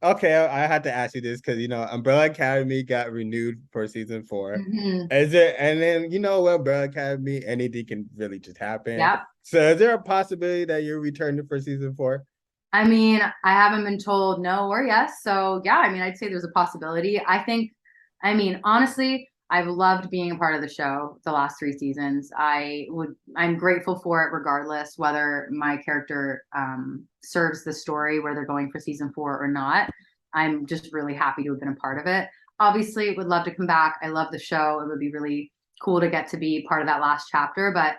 Okay, I had to ask you this because Umbrella Academy got renewed for season 4. Hmm. Is it? And then with Umbrella Academy, anything can really just happen. Yep. So, is there a possibility that you're returning for season 4? I mean, I haven't been told no or yes. So yeah, I mean, I'd say there's a possibility. I mean, honestly, I've loved being a part of the show the last 3 seasons. I'm grateful for it regardless whether my character serves the story where they're going for season 4 or not. I'm just really happy to have been a part of it. Obviously, would love to come back. I love the show. It would be really cool to get to be part of that last chapter, but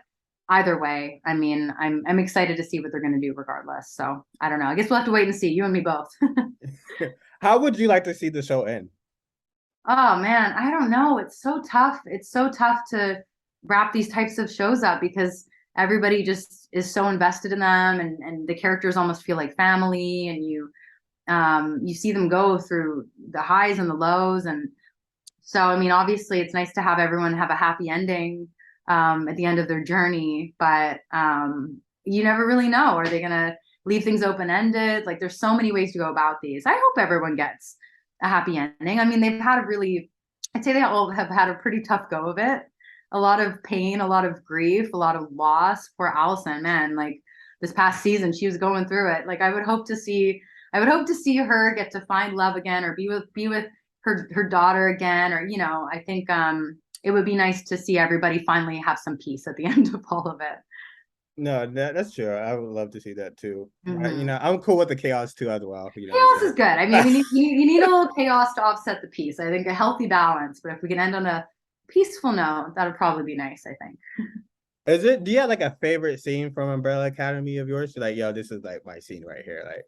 either way, I mean, I'm excited to see what they're going to do regardless. So I don't know. I guess we'll have to wait and see. You and me both. How would you like to see the show end? Oh man, I don't know. It's so tough. It's so tough to wrap these types of shows up because everybody just is so invested in them, and the characters almost feel like family, and you see them go through the highs and the lows. And so I mean, obviously it's nice to have everyone have a happy ending at the end of their journey, but you never really know. Are they gonna leave things open ended? Like there's so many ways to go about these. I hope everyone gets a happy ending. I mean, I'd say they all have had a pretty tough go of it. A lot of pain, a lot of grief, a lot of loss. Poor Allison, man, like this past season, she was going through it. Like I would hope to see her get to find love again or be with her daughter again. Or, I think it would be nice to see everybody finally have some peace at the end of all of it. No, that's true. I would love to see that too. But Hmm. I'm cool with the chaos too as well. Chaos is So. good. I mean, you need a little chaos to offset the peace. I think a healthy balance. But if we can end on a peaceful note, that would probably be nice, I think. Is it? Do you have like a favorite scene from Umbrella Academy of yours? You're like, yo, this is like my scene right here. Like,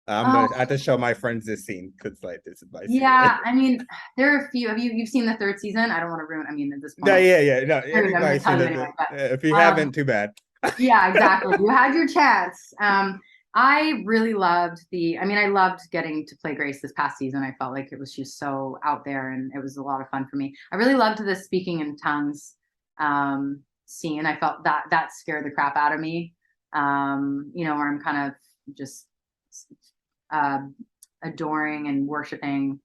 Oh, I have to show my friends this scene because like this is my scene. Right? yeah. I mean, there are a few. You've seen the third season? I don't want to ruin. I mean, at this No, point, yeah, yeah. No, I'm going everybody's to seen tell you it. anyway. But If you um, haven't, too bad. yeah, exactly. You had your chance. I really loved I mean, I loved getting to play Grace this past season. I felt like it was just so out there and it was a lot of fun for me. I really loved the speaking in tongues scene. I felt that scared the crap out of me. Where I'm kind of just uh, adoring and worshiping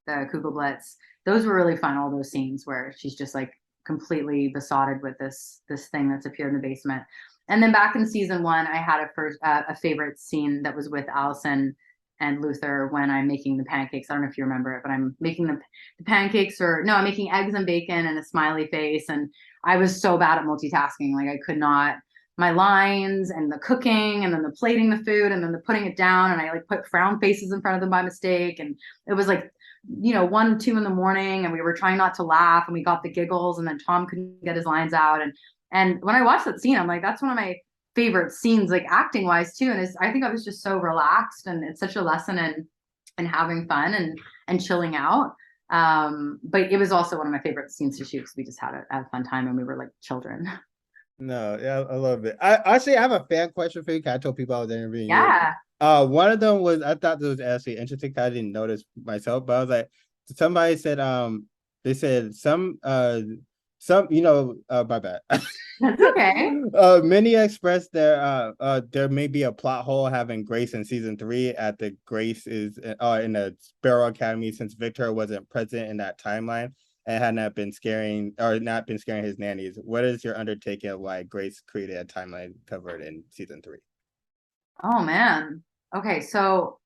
the Kugelblitz. Those were really fun, all those scenes where she's just like completely besotted with this thing that's appeared in the basement. And then back in season 1, I had a favorite scene that was with Allison and Luther when I'm making the pancakes. I don't know if you remember it, but I'm making the pancakes, or no, I'm making eggs and bacon and a smiley face. And I was so bad at multitasking. Like I could not, my lines and the cooking and then the plating the food and then the putting it down. And I like put frown faces in front of them by mistake. And it was like, 1, 2 in the morning, and we were trying not to laugh, and we got the giggles, and then Tom couldn't get his lines out. And when I watched that scene, I'm like, that's one of my favorite scenes, like acting wise too. And I think I was just so relaxed, and it's such a lesson in having fun and chilling out. But it was also one of my favorite scenes to shoot because we just had a fun time and we were like children. No, yeah, I love it. I actually have a fan question for you. 'Cause I told people I was interviewing you. Yeah. One of them was I thought this was actually interesting. 'Cause I didn't notice myself, but I was like, somebody said, they said some, my bad. That's okay. Many expressed there may be a plot hole having Grace in season 3 at the Grace is in the Sparrow Academy since Victor wasn't present in that timeline and had not been scaring his nannies. What is your undertaking of why Grace created a timeline covered in season 3? Oh man. Okay, so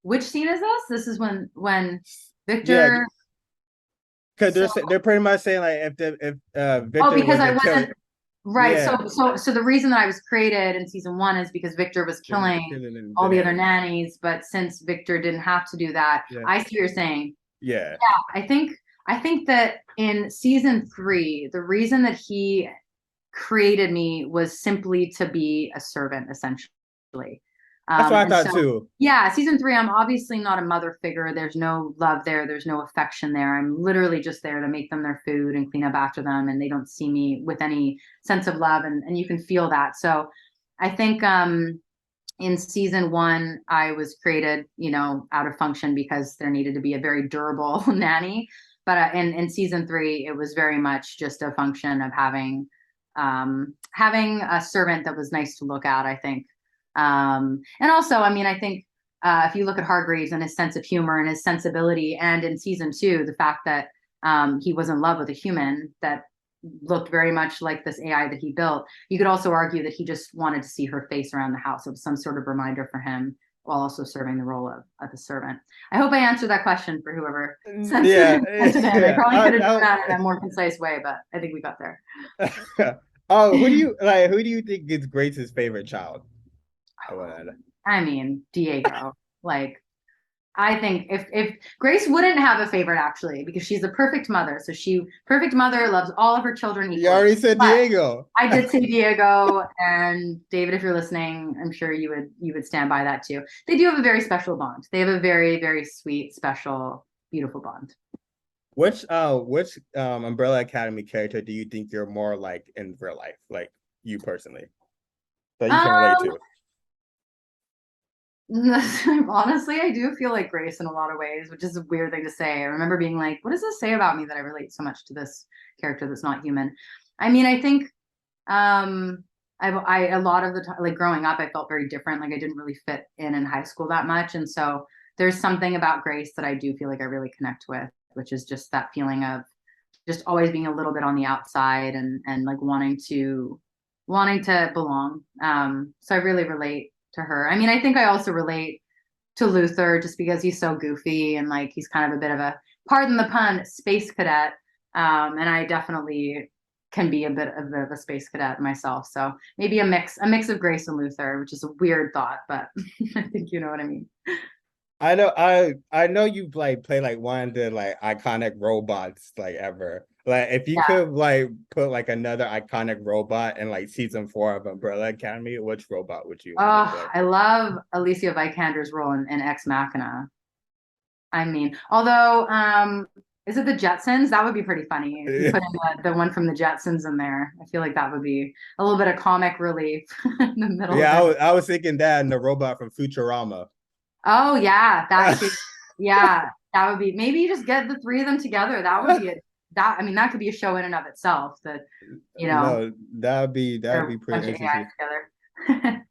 which scene is this? This is when Yeah, Victor. because So they're pretty much saying like if oh, Victor because I wasn't killing, wasn't right. yeah, So the reason that I was created in season 1 is because Victor was killing killing the all the other nannies. nannies, but since Victor didn't have to do that, Yeah, I see what you're saying. yeah. I think I think that in season 3, the reason that he created me was simply to be a servant, essentially. That's what I And thought so, too. yeah, season 3, I'm obviously not a mother figure. There's no love there. There's no affection there. I'm literally just there to make them their food and clean up after them. And they don't see me with any sense of love. And you can feel that. So I think in season 1, I was created, out of function because there needed to be a very durable nanny. But in season 3, it was very much just a function of having a servant that was nice to look at, I think. And also, I mean, I think if you look at Hargreaves and his sense of humor and his sensibility, and in season 2, the fact that he was in love with a human that looked very much like this AI that he built, you could also argue that he just wanted to see her face around the house. It was some sort of reminder for him while also serving the role of the servant. I hope I answered that question for whoever sent Yeah, it in. I yeah. probably could have done that in a more concise way, but I think we got there. Oh, who do you like? Who do you think is Grace's favorite child? I want to. I mean, Diego. Like, I think if Grace wouldn't have a favorite actually, because she's the perfect mother. So she perfect mother loves all of her children You equally. already said But Diego. I did say Diego, and David, if you're listening, I'm sure you would stand by that too. They do have a very special bond. They have a very, very sweet, special, beautiful bond. Which Umbrella Academy character do you think you're more like in real life, like you personally, that you can relate Um, to? Honestly, I do feel like Grace in a lot of ways, which is a weird thing to say. I remember being like, what does this say about me that I relate so much to this character that's not human? I mean, I think I a lot of the time, like growing up, I felt very different. Like I didn't really fit in high school that much. And so there's something about Grace that I do feel like I really connect with, which is just that feeling of just always being a little bit on the outside and like wanting to belong. So I really relate to her. I mean, I think I also relate to Luther just because he's so goofy and like he's kind of a bit of a, pardon the pun, space cadet. And I definitely can be a bit of a space cadet myself. So maybe a mix of Grace and Luther, which is a weird thought, but I think you know what I mean. I know you like play like one of the like iconic robots like ever. Like if you Yeah. could like put like another iconic robot in like season 4 of Umbrella Academy, which robot would you want to Oh, play? I love Alicia Vikander's role in Ex Machina. I mean, although, is it the Jetsons? That would be pretty funny if you put in the one from the Jetsons in there. I feel like that would be a little bit of comic relief in the middle of Yeah, it. I was thinking that and the robot from Futurama. Oh yeah, that too. Yeah, that would be. Maybe you just get the three of them together. That would be a that. I mean, that could be a show in and of itself. That you know, No, that would be they're a pretty bunch of interesting. AIs together.